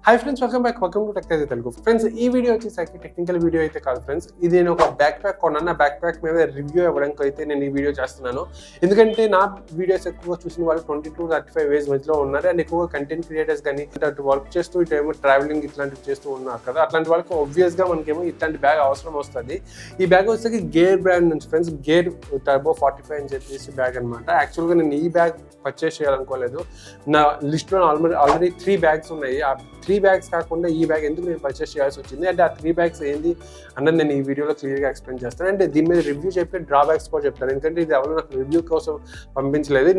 Hi friends, welcome to tech అయితే Telugu. Friends, ఈ video వచ్చేసరికి టెక్నికల్ వీడియో అయితే కాదు ఫ్రెండ్స్. ఇది నేను ఒక బ్యాక్ ప్యాక్ కొన్నాను. బ్యాక్ ప్యాక్ మీద రివ్యూ ఇవ్వడానికి అయితే నేను ఈ వీడియో చేస్తున్నాను. ఎందుకంటే నా వీడియోస్ ఎక్కువగా చూసిన వాళ్ళు 20 to 35 ఏజ్ మధ్యలో ఉన్నారు. అండ్ ఎక్కువగా కంటెంట్ క్రియేటర్స్ కానీ అటు వర్క్ చేస్తూ ఇటేమో ట్రావెలింగ్ ఇట్లాంటివి చేస్తూ ఉన్నారు కదా. అట్లాంటి వాళ్ళకి ఆబ్వియస్ గా మనకేమో ఇట్లాంటి బ్యాగ్ అవసరం వస్తుంది. ఈ బ్యాగ్ వచ్చేసరికి గేర్ బ్రాండ్ నుంచి ఫ్రెండ్స్, గేర్ టర్బో 45 అని చెప్పేసి బ్యాగ్ అనమాట. యాక్చువల్గా నేను ఈ బ్యాగ్ పర్చేస్ చేయాలనుకోలేదు. నా లిస్ట్లో ఆల్రెడీ 3 బ్యాగ్స్ ఉన్నాయి. ఆ 3 బ్యాగ్స్ కాకుండా ఈ బ్యాగ్ ఎందుకు నేను పర్చేస్ చేయాల్సి వచ్చింది అంటే ఆ 3 బ్యాగ్స్ ఏంది అన్నది నేను ఈ వీడియోలో క్లియర్గా ఎక్స్ప్లెయిన్ చేస్తాను. అంటే దీని మీద రివ్యూ చెప్పి డ్రాబ్యాక్స్ కూడా చెప్తాను. ఎందుకంటే ఇది ఎవరు నాకు రివ్యూ కోసం పంపించలేదు,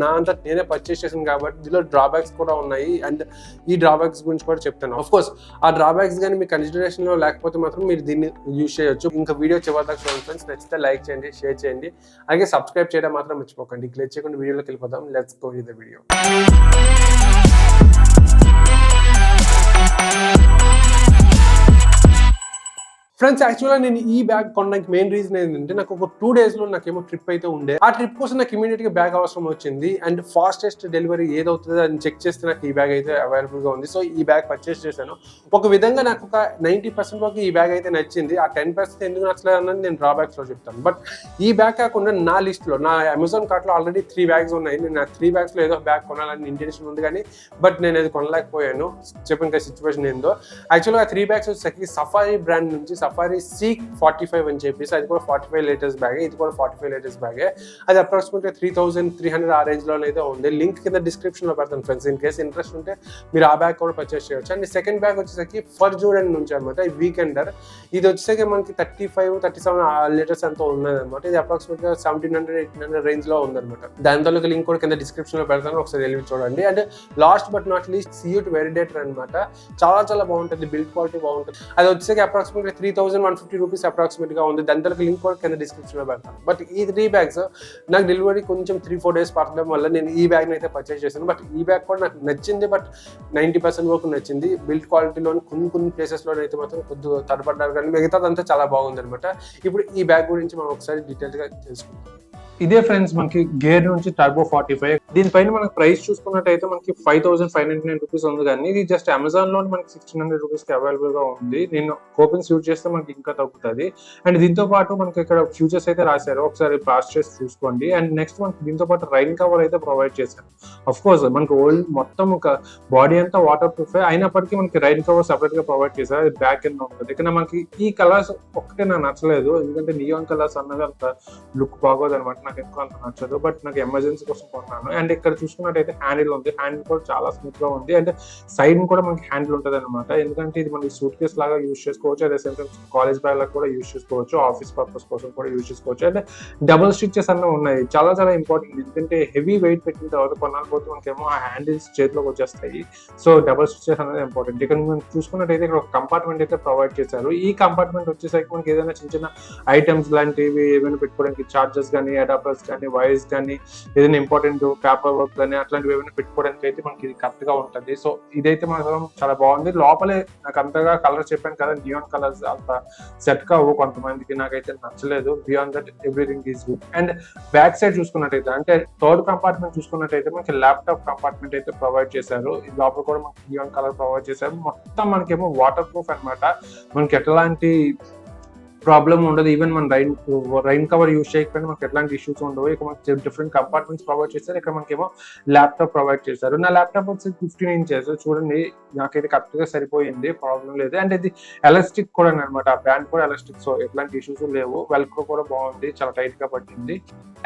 నా అంతా నేనే పర్చేస్ చేసాను కాబట్టి దీనిలో డ్రాబ్యాక్స్ కూడా ఉన్నాయి. అండ్ ఈ డ్రాబ్యాక్స్ గురించి కూడా చెప్తాను. ఆఫ్ కోర్స్ ఆ డ్రాబ్యాక్స్ కానీ మీ కన్సిడరేషన్లో లేకపోతే మాత్రం మీరు దీన్ని యూజ్ చేయొచ్చు. ఇంకా వీడియో చివరిదాకా చూడండి ఫ్రెండ్స్. నచ్చితే లైక్ చేయండి, షేర్ చేయండి, అలాగే సబ్స్క్రైబ్ చేయడం మాత్రం మర్చిపోకండి. క్లిక్ చేయకుండా వీడియోలోకి వెళ్ళిపోదాం. Let's go to the video. Friends, యాక్చువల్గా నేను ఈ బ్యాగ్ కొనడానికి మెయిన్ రీజన్ ఏంటంటే నాకు ఒక 2 daysలో నాకేమో ట్రిప్ అయితే ఉండే. ఆ ట్రిప్ కోసం నాకు ఇమీడియట్గా బ్యాగ్ అవసరం వచ్చింది. అండ్ ఫాస్టెస్ట్ డెలివరీ ఏదవుతుందో అని చెక్ చేస్తే నాకు ఈ బ్యాగ్ అయితే అవైలబుల్గా ఉంది. సో ఈ బ్యాగ్ పర్చేస్ చేశాను. ఒక విధంగా నాకు ఒక 90% వరకు ఈ బ్యాగ్ అయితే నచ్చింది. ఆ 10% ఎందుకు నచ్చలేదు అన్నది నేను డ్రాబ్యాక్స్లో చెప్తాను. బట్ ఈ బ్యాగ్ కాకుండా నా లిస్ట్లో, నా అమెజాన్ కార్ట్లో ఆల్రెడీ 3 బ్యాగ్స్ ఉన్నాయి. నేను ఆ 3 బ్యాగ్స్లో ఏదో బ్యాగ్ కొనాలని ఇంటెన్షన్ ఉంది కానీ బట్ నేను అది కొనలేకపోయాను. చెప్పిన సిచ్యువేషన్ ఏందో. యాక్చువల్గా ఆ 3 బ్యాగ్స్ వచ్చేసరికి సఫారీ బ్రాండ్ నుంచి సఫారీ సీక్ 45 అని చెప్పేసి, అది కూడా 45 లీటర్స్ బ్యాగే. ఇది కూడా 45 లీటర్స్ బ్యాగే. అది అప్రాక్సిమేట్గా 3300 ఆ రేంజ్లో అయితే ఉంది. లింక్ కింద డిస్క్రిప్షన్లో పెడతాను ఫ్రెండ్స్. ఇన్ కేసు ఇంట్రెస్ట్ ఉంటే మీరు ఆ బ్యాగ్ కూడా పర్చేస్ చేయవచ్చు. అండ్ సెకండ్ బ్యాగ్ వచ్చేసరికి ఫర్జూడెంట్ నుంచి అనమాట. ఈ వీకెండర్ ఇది వచ్చేసరికి మనకి 35-37 లీటర్స్ ఎంతో ఉన్నదన్నమాట. ఇది అప్రాక్సిమేట్గా 1700-1800 రేంజ్లో ఉందన్నమాట. దాని తాలూకు లింక్ కూడా కింద డిస్క్రిప్షన్లో పెడతాను, ఒకసారి వెళ్ళి చూడండి. And last but not least సియూట్ వెరిడేటర్ అనమాట. చాలా బాగుంటుంది, బిల్డ్ క్వాలిటీ బాగుంటుంది. అది వచ్చేసరికి అప్రాక్సిమేట్గా 3150 రూపీస్ అప్రాక్సిమేట్ గా ఉంది. దాని తర్వాత లింక్ కూడా కింద డిస్క్రిప్షన్ లో పెడతాను. బట్ ఈ 3 బ్యాగ్స్ నాకు డెలివరీ కొంచెం 3-4 days పడడం వల్ల నేను ఈ బ్యాగ్ అయితే పర్చేస్ చేశాను. బట్ ఈ బ్యాగ్ కూడా నాకు నచ్చింది. బట్ 90% వరకు నచ్చింది. బిల్డ్ క్వాలిటీలోని కొన్ని ప్లేసెస్ లో అయితే మాత్రం కొద్దిగా తడబడ్డారు, కానీ మిగతాదంతా చాలా బాగుంది అనమాట. ఇప్పుడు ఈ బ్యాగ్ గురించి మనం ఒకసారి డీటెయిల్ గా తెలుసుకుందాం. ఇదే ఫ్రెండ్స్ మనకి గేర్ నుంచి టర్బో 45. దీనిపైన మనకి ప్రైస్ చూసుకున్నట్టయితే మనకి 5599 రూపీస్ ఉంది, కానీ ఇది జస్ట్ అమెజాన్ లో మనకి 1600 రూపీస్ కి అవైలబుల్ గా ఉంది. నేను కూపన్స్ యూజ్ చేస్తే మనకి ఇంకా తగ్గుతుంది. అండ్ దీంతో పాటు మనకి ఇక్కడ ఫ్యూచర్స్ అయితే రాశారు, ఒకసారి పాస్ చేసి చూసుకోండి. అండ్ నెక్స్ట్ మనకి దీంతో పాటు రైన్ కవర్ అయితే ప్రొవైడ్ చేశారు. అఫ్ కోర్స్ మనకి ఓల్డ్ మొత్తం ఒక బాడీ అంతా వాటర్ ప్రూఫ్ అయినప్పటికీ మనకి రైన్ కవర్ సెపరేట్ గా ప్రొవైడ్ చేశారు. అది బ్యాక్ కింద ఉంటుంది. ఇక్కడ మనకి ఈ కలర్స్ ఒక్కటే నాకు నచ్చలేదు, ఎందుకంటే నియాన్ కలర్స్ అన్నది అంత లుక్ బాగోదు అనమాట. నాకు ఎక్కువ అంత నచ్చదు. బట్ నాకు ఎమర్జెన్సీ కోసం కొన్నాను. అండ్ ఇక్కడ చూసుకున్నట్టయితే హ్యాండిల్ ఉంది. హ్యాండిల్ కూడా చాలా స్మూత్ గా ఉంది. అండ్ సైడ్ కూడా మనకి హ్యాండిల్ ఉంటుంది అనమాట. ఎందుకంటే ఇది మనకి సూట్ కేస్ లాగా యూజ్ చేసుకోవచ్చు. అదే సేమ్ టైం కాలేజ్ బ్యాగ్ లాగా కూడా యూజ్ చేసుకోవచ్చు. ఆఫీస్ పర్పస్ కోసం కూడా యూజ్ చేసుకోవచ్చు. అండ్ డబుల్ స్టిచెస్ అన్నీ ఉన్నాయి. చాలా ఇంపార్టెంట్. ఎందుకంటే హెవీ వెయిట్ పెట్టిన తర్వాత కొనాలిపోతే మనకేమో ఆ హ్యాండిల్స్ చేతిలోకి వచ్చేస్తాయి. సో డబుల్ స్టిచెస్ అనేది ఇంపార్టెంట్. ఇక్కడ మనం చూసుకున్నట్టయితే ఇక్కడ ఒక కంపార్ట్మెంట్ అయితే ప్రొవైడ్ చేశారు. ఈ కంపార్ట్మెంట్ వచ్చేసరికి మనకి ఏదైనా చిన్న ఐటమ్స్ లాంటివి ఏమైనా పెట్టుకోవడానికి చార్జర్స్ కానీ, అడాప్టర్స్ కానీ, వైర్స్ కానీ, ఏదైనా ఇంపార్టెంట్ పేపర్ వర్క్ కానీ అట్లాంటివి ఏమైనా పెట్టుకోవడానికి అయితే మనకి ఇది కరెక్ట్ గా ఉంటుంది. సో ఇదైతే మాత్రం చాలా బాగుంది. లోపలే నాకు అంతగా కలర్ చెప్పాను కదా, నియాన్ కలర్స్ అంత సెట్ కావు కొంతమందికి, నాకైతే నచ్చలేదు. Beyond that everything is good. And back side చూసుకున్నట్టయితే అంటే థర్డ్ కంపార్ట్మెంట్ చూసుకున్నట్టయితే మనకి ల్యాప్టాప్ కంపార్ట్మెంట్ అయితే ప్రొవైడ్ చేశారు. ఈ లోపల కూడా మనకి నియాన్ కలర్ ప్రొవైడ్ చేశారు. మొత్తం మనకేమో వాటర్ ప్రూఫ్ అనమాట. మనకి ఎట్లాంటి ప్రాబ్లమ్ ఉండదు. ఈవెన్ మన రైన్ కవర్ యూజ్ చేయకపోయినా మనకి ఎట్లాంటి ఇష్యూస్ ఉండవు. ఇక మనకి డిఫరెంట్ కంపార్ట్మెంట్స్ ప్రొవైడ్ చేశారు. ఇక్కడ మనకేమో ల్యాప్టాప్ ప్రొవైడ్ చేశారు. నా ల్యాప్టాప్ వచ్చి 15 inches చూడండి, నాకైతే కరెక్ట్ గా సరిపోయింది, ప్రాబ్లం లేదు. అండ్ ఇది ఎలాస్టిక్ కూడా అనమాట. ఆ బ్యాండ్ కూడా ఎలాస్టిక్, సో ఎట్లాంటి ఇష్యూస్ లేవు. వెల్క్రో కూడా బాగుంది, చాలా టైట్ గా పట్టింది.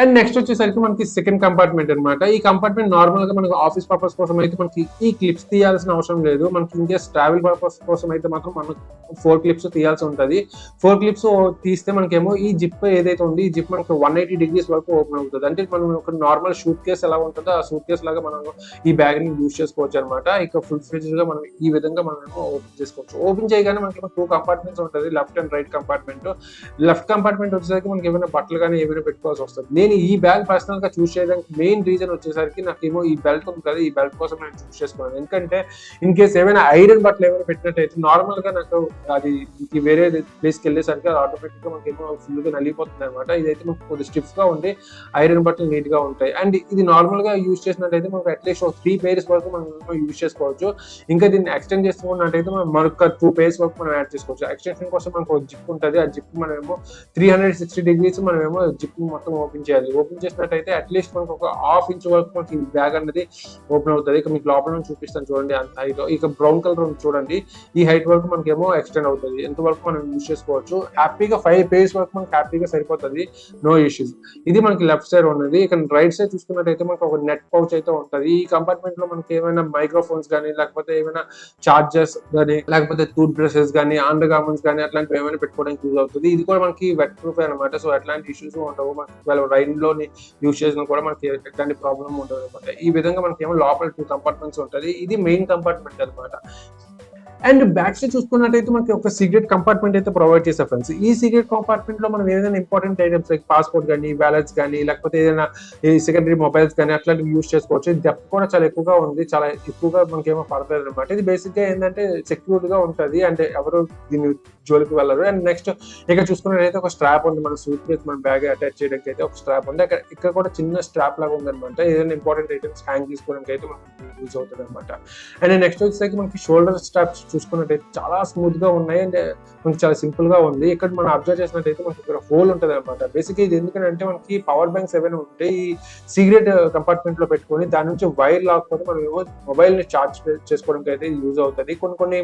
అండ్ నెక్స్ట్ వచ్చేసరికి మనకి సెకండ్ కంపార్ట్మెంట్ అనమాట. ఈ కంపార్ట్మెంట్ నార్మల్ గా మనకి ఆఫీస్ పర్పస్ కోసం అయితే మనకి ఈ క్లిప్స్ తీయాల్సిన అవసరం లేదు. మనకి ఇన్కేస్ ట్రావెల్ పర్పస్ కోసం అయితే మాత్రం మనకు 4 clips తీయాల్సి ఉంటుంది. 4 clips తీస్తే మనకేమో ఈ జిప్ ఏదైతే ఉంది, ఈ జిప్ మనకి 180 degrees వరకు ఓపెన్ అవుతుంది. అంటే మనం ఒక నార్మల్ షూట్ కేస్ ఎలా ఉంటుందో ఆ షూట్ కేస్ లాగా మనం ఈ బ్యాగ్ ని యూజ్ చేసుకోవచ్చు అనమాట. ఇక ఫుల్ ఫ్లెడ్జ్డ్ గా మనం ఈ విధంగా మనం ఓపెన్ చేసుకోవచ్చు. ఓపెన్ చేయగానే మనకి 2 compartments ఉంటుంది, left and right compartment. Left compartment వచ్చేసరికి మనకి ఏమైనా బట్టలు కానీ ఏమైనా పెట్టుకోవాల్సి వస్తుంది. నేను ఈ బ్యాగ్ పర్సనల్ గా చూస్ చేయడానికి మెయిన్ రీజన్ వచ్చేసరికి నాకేమో ఈ బెల్ట్ ఉంది కదా, ఈ బెల్ట్ కోసం నేను చూస్ చేసుకున్నాను. ఎందుకంటే ఇన్ కేస్ ఏమైనా ఐరన్ బట్టలు ఏమైనా పెట్టినట్టయితే నార్మల్ గా నాకు అది వేరే ప్లేస్కి వెళ్ళేసరికి అది ఆటోమేటిక్ గా మనకేమో ఫుల్ గా నలిగిపోతుంది అనమాట. ఇదైతే మనకు కొద్దిగా స్టిఫ్ గా ఉండి ఐరన్ బట్టలు నీట్ గా ఉంటాయి. అండ్ ఇది నార్మల్ గా యూజ్ చేసినట్టయితే మనకు అట్లీస్ట్ 3 pairs వరకు మనం యూజ్ చేసుకోవచ్చు. ఇంకా దీన్ని ఎక్స్టెండ్ చేసుకున్నట్టయితే మనం మరొక 2 pairs వరకు మనం యాడ్ చేసుకోవచ్చు. ఎక్స్టెన్షన్ కోసం మనకు ఒక జిప్ ఉంటుంది. ఆ జిప్ మనమేమో 360 degrees మనమేమో జిప్ మొత్తం ఓపెన్ చేయాలి. ఓపెన్ చేసినట్టయితే అట్లీస్ట్ మనకు ఒక 1/2 inch వరకు మనకి బ్యాగ్ అనేది ఓపెన్ అవుతుంది. ఇక మీకు లోపల నుంచి చూపిస్తాను చూడండి అంత హైట్. ఇక బ్రౌన్ కలర్ చూడండి, ఈ హైట్ వరకు మనకేమో ఎక్స్టెండ్ అవుతుంది. ఎంతవరకు మనం యూజ్ చేసుకోవచ్చు. హ్యాపీగా 5 pairs వరకు మనకి హ్యాపీగా సరిపోతుంది, నో ఇష్యూస్. ఇది మనకి లెఫ్ట్ సైడ్ ఉన్నది. ఇక రైట్ సైడ్ చూసుకున్నట్టయితే మనకు ఒక నెట్ పౌచ్ అయితే ఉంటుంది. ఈ కంపార్ట్మెంట్ లో మనకి ఏమైనా మైక్రోఫోన్స్ కానీ, లేకపోతే ఏమైనా చార్జర్స్ కానీ, లేకపోతే టూత్ బ్రషెస్ కానీ, అండర్ గార్మెంట్స్ కానీ అట్లాంటివి ఏమైనా పెట్టుకోవడానికి యూజ్ అవుతుంది. ఇది కూడా మనకి వెట్ ప్రూఫ్ అనమాట. సో ఎట్లాంటి ఇష్యూస్ ఉండవు. మనకి రైన్ లోని యూజ్ చేసినా కూడా మనకి ఎట్లాంటి ప్రాబ్లమ్ ఉండదు అనమాట. ఈ విధంగా మనకి ఏమో లోపల 2 కంపార్ట్మెంట్స్ ఉంటుంది. ఇది మెయిన్ కంపార్ట్మెంట్ అనమాట. అండ్ బ్యాక్ సైడ్ చూసుకున్నట్టయితే మనకి ఒక సీక్రెట్ కంపార్ట్మెంట్ అయితే ప్రొవైడ్ చేస్తారు ఫ్రెండ్స్. ఈ సీక్రెట్ కంపార్ట్మెంట్ లో మనం ఏదైనా ఇంపార్టెంట్ ఐటమ్స్ లైక్ పాస్పోర్ట్ కానీ, వ్యాలెట్స్ కానీ, లేకపోతే ఏదైనా సెకండరీ మొబైల్స్ కానీ అట్లాంటివి యూజ్ చేసుకోవచ్చు. డెప్త్ కూడా చాలా ఎక్కువగా ఉంది, చాలా ఎక్కువగా మనకి ఏమో పడుతుంది అనమాట. ఇది బేసిక్ గా ఏంటంటే సెక్యూర్డ్ గా ఉంటుంది అండ్ ఎవరు దీన్ని జోలికి వెళ్ళరు. అండ్ నెక్స్ట్ ఇక్కడ చూసుకున్నట్టయితే ఒక స్ట్రాప్ ఉంది. మన సూట్ కేస్ మన బ్యాగ్ అటాచ్ చేయడానికి అయితే ఒక స్ట్రాప్ ఉంది. ఇక్కడ కూడా చిన్న స్ట్రాప్ లాగా ఉంది అనమాట. ఏదైనా ఇంపార్టెంట్ ఐటమ్స్ హ్యాంగ్ చేసుకోవడానికి అయితే మనకి యూజ్ అవుతుంది అనమాట. అండ్ నెక్స్ట్ వచ్చేసరికి మనకి షోల్డర్ స్ట్రాప్స్ చూసుకున్నట్టయితే చాలా స్మూత్ గా ఉన్నాయి అండ్ మనకి చాలా సింపుల్ గా ఉంది. ఇక్కడ మనం అబ్జర్వ్ చేసినట్టయితే మనకి ఇక్కడ హోల్ ఉంటుంది అనమాట. బేసిక్ ఇది ఎందుకంటే మనకి పవర్ బ్యాంక్స్ ఏమైనా ఉంటే ఈ సీక్రెట్ కంపార్ట్మెంట్ లో పెట్టుకొని దాని నుంచి వైర్ లాక్కొని మనం ఏమో మొబైల్ ని చార్జ్ చేసుకోవడానికి అయితే యూజ్ అవుతుంది. కొన్ని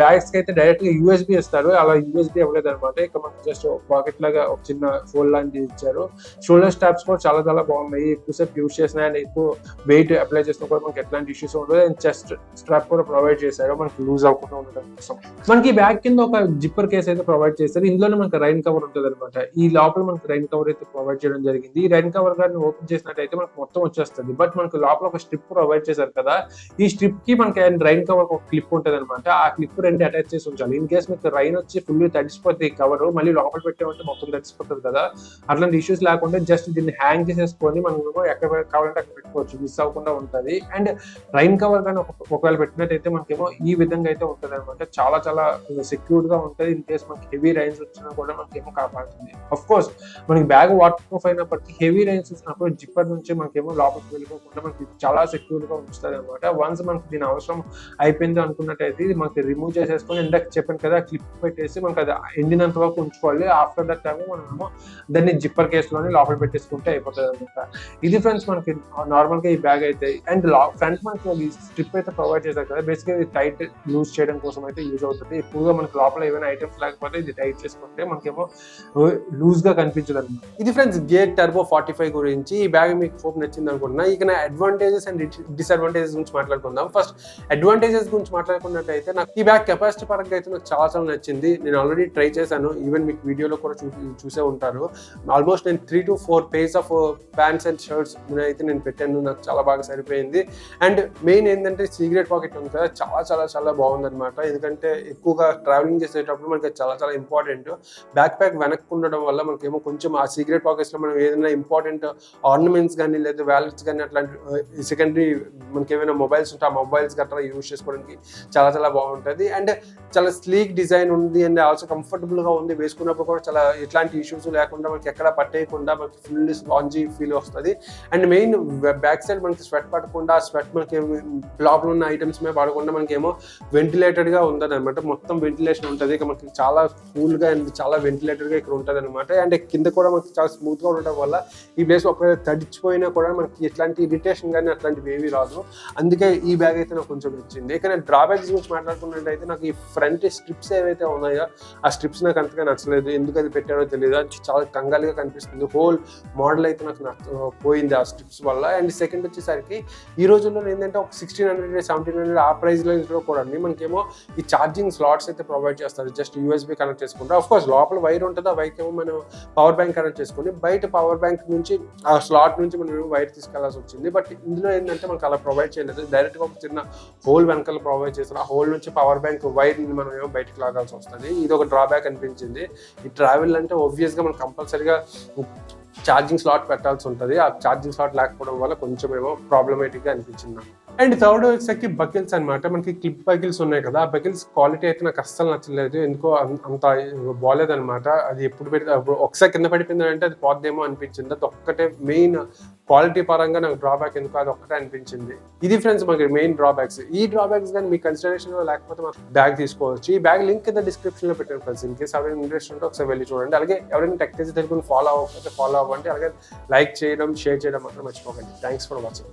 బ్యాగ్స్ కి అయితే డైరెక్ట్ గా యూఎస్బీ ఇస్తారు, అలా యూఎస్బీ అవ్వలేదు అనమాట. ఇక్కడ మనకి జస్ట్ పాకెట్ లాగా ఒక చిన్న ఫోల్ లాంటిది ఇచ్చారు. షోల్డర్ స్ట్రాప్స్ కూడా చాలా చాలా బాగున్నాయి. ఎక్కువసేపు యూజ్ చేసినా అండ్ ఎక్కువ వెయిట్ అప్లై చేసినా కూడా మనకి ఎట్లాంటి ఇష్యూస్ ఉండదు. అండ్ చెస్ట్ స్ట్రాప్ కూడా ప్రొవైడ్ చేశారు మనకి లూజ్ అవ్వకుండా ఉండడం కోసం. మనకి బ్యాగ్ కింద ఒక జిప్పర్ కేస్ అయితే ప్రొవైడ్ చేస్తారు. ఇందులోనే మనకి రైన్ కవర్ ఉంటుంది అనమాట. ఈ లోపల మనకి రైన్ కవర్ అయితే ప్రొవైడ్ చేయడం జరిగింది. ఈ రైన్ కవర్ గారిని ఓపెన్ చేసినట్టయితే మనకు మొత్తం వచ్చేస్తుంది. బట్ మనకి లోపల ఒక స్ట్రిప్ ప్రొవైడ్ చేశారు కదా, ఈ స్ట్రిప్ కి మనకి రైన్ కవర్ ఒక క్లిప్ ఉంటుంది అనమాట. ఆ క్లిప్ రెండు అటాచ్ చేసి ఉంచాలి. ఇన్ కేస్ మీకు రైన్ వచ్చి ఫుల్ తడిసిపోతే కవర్ మళ్ళీ లోపల పెట్టామంటే మొత్తం తడిసిపోతుంది కదా, అట్లాంటి ఇష్యూస్ లేకుండా జస్ట్ దీన్ని హ్యాంగ్ చేసేసుకొని మనం ఎక్కడ కావాలంటే అక్కడ పెట్టుకోవచ్చు, మిస్ అవ్వకుండా ఉంటుంది. అండ్ రైన్ కవర్ కానీ ఒకవేళ పెట్టినట్టయితే మనకేమో ఈ విధంగా అయితే ఉంటుంది అనమాట. చాలా చాలా సెక్యూర్డ్ గా ఉంటుంది. ఇన్ కేస్ మనకి హెవీ రైన్స్ వచ్చినా కూడా మనకేమో కాపాడుతుంది. అఫ్ కోర్స్ మనకి బ్యాగ్ వాటర్ ప్రూఫ్ అయినప్పటికీ హెవీ రైన్స్ వచ్చినప్పుడు జిప్పర్ నుంచి మనకేమో లోపలికి వెళ్ళిపోకుండా మనకి చాలా సెక్యూర్ గా ఉంచుతుంది అనమాట. వన్స్ మనకి దీని అవసరం అయిపోయింది అనుకున్నట్టయితే ఇది మనకి రిమూవ్ చేసేసుకొని ఇందాక చెప్పాను కదా క్లిప్ పెట్టేసి మనకి అది ఎండినంత వరకు ఉంచుకోవాలి. ఆఫ్టర్ దట్ టైం మనమేమో దాన్ని జిప్పర్ కేసులోనే లోపల పెట్టేసుకుంటే అయిపోతుంది అనమాట. ఇది ఫ్రెండ్స్ మనకి నార్మల్ గా ఈ బ్యాగ్ అయితే. అండ్ ఫ్రంట్ మనకి స్ట్రిప్ అయితే ప్రొవైడ్ చేశారు కదా, బేసిక్ గా ఇది టైట్ లూజ్ చేయడం కోసం అయితే యూజ్ అవుతుంది. ఎక్కువగా మనకి లోపల ఏమైనా ఐటమ్స్ లేకపోతే ఇది టైట్ చేసుకుంటే మనకేమో లూజ్ గా కనిపించదు అనమాట. ఇది ఫ్రెండ్స్ గేర్ టర్బో 45 గురించి. ఈ బ్యాగ్ మీకు హోప్ నచ్చింది అనుకుంటున్నా. ఇక నా అడ్వాంటేజెస్ అండ్ డిసడ్వాంటేజెస్ గురించి మాట్లాడుకుందాం. ఫస్ట్ అడ్వాంటేజెస్ గురించి మాట్లాడుకున్నట్టయితే నాకు ఈ బ్యాగ్ కెపాసిటీ పరంగా అయితే నాకు చాలా చాలా నచ్చింది. నేను ఆల్రెడీ ట్రై చేశాను, ఈవెన్ మీకు వీడియోలో కూడా చూసే ఉంటారు. ఆల్మోస్ట్ నేను 3 to 4 pairs of pants and shirts అయితే నేను పెట్టాను. నాకు చాలా బాగా సరిపోయింది. అండ్ మెయిన్ ఏంటంటే సీక్రెట్ పాకెట్ ఉంది కదా, చాలా చాలా చాలా బాగుంది అనమాట. ఎందుకంటే ఎక్కువగా ట్రావెలింగ్ చేసేటప్పుడు మనకి చాలా చాలా ఇంపార్టెంట్. బ్యాక్ ప్యాక్ వెనక్కి ఉండడం వల్ల మనకేమో కొంచెం ఆ సీక్రెట్ పాకెట్స్ లో మనం ఏదైనా ఇంపార్టెంట్ ఆర్నమెంట్స్ కానీ లేదా వ్యాలెట్స్ కానీ అట్లాంటి సెకండరీ మనకి ఏమైనా మొబైల్స్ ఉంటే ఆ మొబైల్స్ గట్రా యూజ్ చేసుకోవడానికి చాలా చాలా బాగుంటుంది. అండ్ చాలా స్లీక్ డిజైన్ ఉంది అండ్ ఆల్సో కంఫర్టబుల్ గా ఉంది. వేసుకున్నప్పుడు కూడా చాలా ఎట్లాంటి ఇష్యూస్ లేకుండా మనకి ఎక్కడ పట్టేయకుండా మనకి ఫుల్ స్పాంజీ ఫీల్ వస్తుంది. అండ్ మెయిన్ బ్యాక్ సైడ్ మనకి స్వెట్ పడకుండా, స్వెట్ మనకి లోపల ఉన్న ఐటమ్స్ మీద పడకుండా మనకేమో వెంటిలేటెడ్ గా ఉంటుంది అనమాట. మొత్తం వెంటిలేషన్ ఉంటుంది. ఇక మనకి చాలా కూల్ గా అండ్ చాలా వెంటిలేటెడ్ గా ఇక్కడ ఉంటుంది అనమాట. అండ్ కింద కూడా మనకి చాలా స్మూత్ గా ఉండడం వల్ల ఈ ప్లేస్ ఒకవేళ తడిచిపోయినా కూడా మనకి ఎట్లాంటి ఇరిటేషన్ కానీ అట్లాంటివి ఏమీ రాదు. అందుకే ఈ బ్యాగ్ అయితే నాకు కొంచెం నచ్చింది. ఇక నేను డ్రాబ్యాక్స్ గురించి మాట్లాడుకున్నట్టయితే నాకు ఈ ఫ్రంట్ స్ట్రిప్స్ ఏవైతే ఉన్నాయో ఆ స్ట్రిప్స్ నాకు అంతగా నచ్చలేదు. ఎందుకు అది పెట్టారో తెలియదు, చాలా కంగాలుగా కనిపిస్తుంది. హోల్ మోడల్ అయితే నాకు పోయింది ఆ స్ట్రిప్స్ వల్ల. అండ్ సెకండ్ వచ్చేసరికి ఈ రోజుల్లో ఏంటంటే ఒక 1600 1700 ఆ ప్రైస్ లో కూడా మనకేమో ఈ ఛార్జింగ్ స్లాట్స్ అయితే ప్రొవైడ్ చేస్తారు. జస్ట్ యూఎస్బీ కనెక్ట్ చేసుకుంటారు. ఆఫ్ కోర్స్ లోపల వైర్ ఉంటుంది, ఆ వైర్ ఏమో మనం పవర్ బ్యాంక్ కనెక్ట్ చేసుకుని బయట పవర్ బ్యాంక్ నుంచి ఆ స్లాట్ నుంచి మనం వైర్ తీసుకెళ్లాల్సి వచ్చింది. బట్ ఇందులో ఏంటంటే మనకు అలా ప్రొవైడ్ చేయలేదు. డైరెక్ట్ గా ఒక చిన్న హోల్ వెనకాల ప్రొవైడ్ చేస్తారు. ఆ హోల్ నుంచి పవర్ బ్యాంక్ వైర్ ని మనం ఏమో బయటకు లాగాల్సి వస్తుంది. ఇది ఒక డ్రాబ్యాక్ అనిపించింది. ఈ ట్రావెల్ అంటే ఆబ్వియస్ గా మనం కంపల్సరీగా ఛార్జింగ్ స్లాట్ పెట్టాల్సి ఉంటుంది. ఆ ఛార్జింగ్ స్లాట్ లేకపోవడం వల్ల కొంచెం ఏమో ప్రాబ్లమేటిక్ గా అనిపించింది నాకు. అండ్ థర్డ్ వచ్చేసరికి బకిల్స్ అన్నమాట. మనకి క్లిప్ బకిల్స్ ఉన్నాయి కదా, ఆ బకిల్స్ క్వాలిటీ అయితే నాకు అస్సలు నచ్చలేదు. ఎందుకో అంత బాలేదన్నమాట. అది ఎప్పుడు పెడితే ఒకసారి కింద పడిపోయిందంటే అది పోద్దేమో అనిపించింది. అదొక్కటే మెయిన్ క్వాలిటీ పరంగా నాకు డ్రాబ్యాక్, ఎందుకో అదొక్కటే అనిపించింది. ఇది ఫ్రెండ్స్ మనకి మెయిన్ డ్రాబ్యాక్స్. ఈ డ్రాబ్యాక్స్ కానీ మీ కన్సిడరేషన్ లో లేకపోతే మనం బ్యాగ్ తీసుకోవచ్చు. ఈ బ్యాగ్ లింక్ కింద డిస్క్రిప్షన్ లో పెట్టాను ఫ్రెండ్స్. ఇన్ కేసు ఎవరైనా ఇంట్రెస్ట్ ఉంటే ఒకసారి వెళ్ళి చూడండి. అలాగే ఎవరైనా టెక్ తెలుగుని ఫాలో అవ్వకపోతే ఫాలో అవ్వండి. అలాగే లైక్ చేయడం, షేర్ చేయడం మాత్రం మర్చిపోకండి. Thanks for watching.